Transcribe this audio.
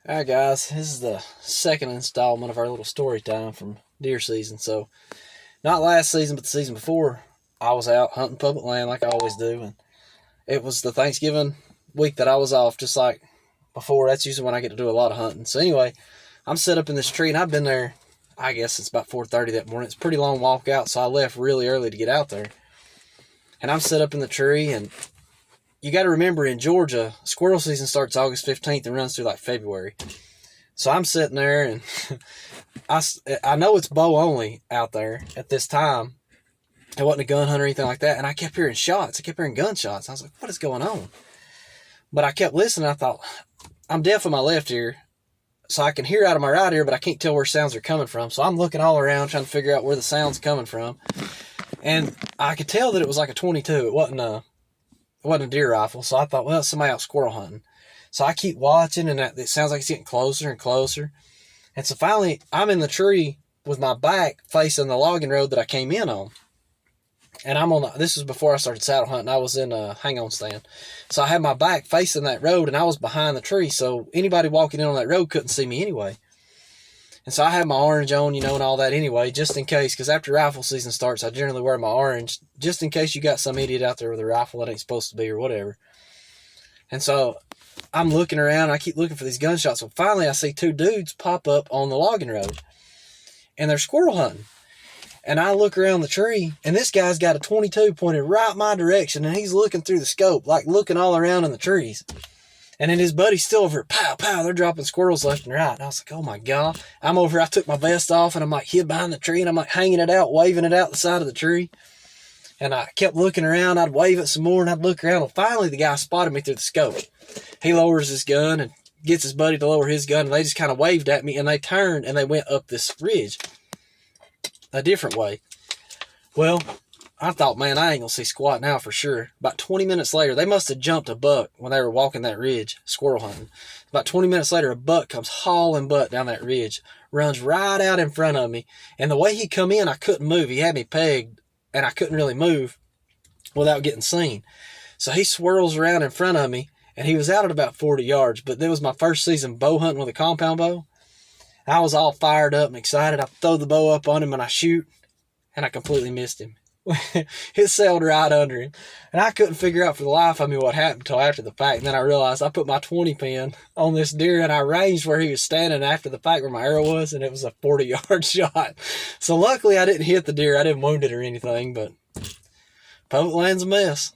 Alright guys, this is the second installment of our little story time from deer season. So, not last season, but the season before, I was out hunting public land like I always do. And it was the Thanksgiving week that I was off, just like before. That's usually when I get to do a lot of hunting. So anyway, I'm set up in this tree, and I've been there, I guess it's about 4:30 that morning. It's a pretty long walk out, so I left really early to get out there. And I'm set up in the tree, and you got to remember, in Georgia, squirrel season starts August 15th and runs through like February. So I'm sitting there, and I know it's bow only out there at this time. It wasn't a gun hunt or anything like that. And I kept hearing shots. I kept hearing gunshots. I was like, what is going on? But I kept listening. I thought, I'm deaf in my left ear, so I can hear out of my right ear, but I can't tell where sounds are coming from. So I'm looking all around trying to figure out where the sound's coming from. And I could tell that it was like a 22. It wasn't a deer rifle. So I thought, well, it's somebody out squirrel hunting. So I keep watching, and it sounds like it's getting closer and closer. And so finally, I'm in the tree with my back facing the logging road that I came in on. And this was before I started saddle hunting. I was in a hang-on stand. So I had my back facing that road, and I was behind the tree. So anybody walking in on that road couldn't see me anyway. And so I had my orange on, and all that anyway, just in case. Because after rifle season starts, I generally wear my orange, just in case you got some idiot out there with a rifle that ain't supposed to be or whatever. And so I'm looking around. I keep looking for these gunshots. So finally, I see two dudes pop up on the logging road, and they're squirrel hunting. And I look around the tree, and this guy's got a 22 pointed right my direction, and he's looking through the scope, like looking all around in the trees. And then his buddy's still over, pow, pow, they're dropping squirrels left and right. And I was like, oh my God. I'm over, I took my vest off, and I'm like hid behind the tree, and I'm like hanging it out, waving it out the side of the tree. And I kept looking around. I'd wave it some more, and I'd look around. And finally, the guy spotted me through the scope. He lowers his gun and gets his buddy to lower his gun, and they just kind of waved at me, and they turned, and they went up this ridge a different way. Well, I thought, man, I ain't gonna see squat now for sure. About 20 minutes later, they must have jumped a buck when they were walking that ridge, squirrel hunting. About 20 minutes later, a buck comes hauling butt down that ridge, runs right out in front of me. And the way he come in, I couldn't move. He had me pegged, and I couldn't really move without getting seen. So he swirls around in front of me, and he was out at about 40 yards. But that was my first season bow hunting with a compound bow. I was all fired up and excited. I throw the bow up on him, and I shoot, and I completely missed him. It sailed right under him. And I couldn't figure out for the life of me what happened until after the fact. And then I realized I put my 20 pin on this deer, and I ranged where he was standing after the fact where my arrow was, and it was a 40-yard shot. So luckily I didn't hit the deer. I didn't wound it or anything, but public land's a mess.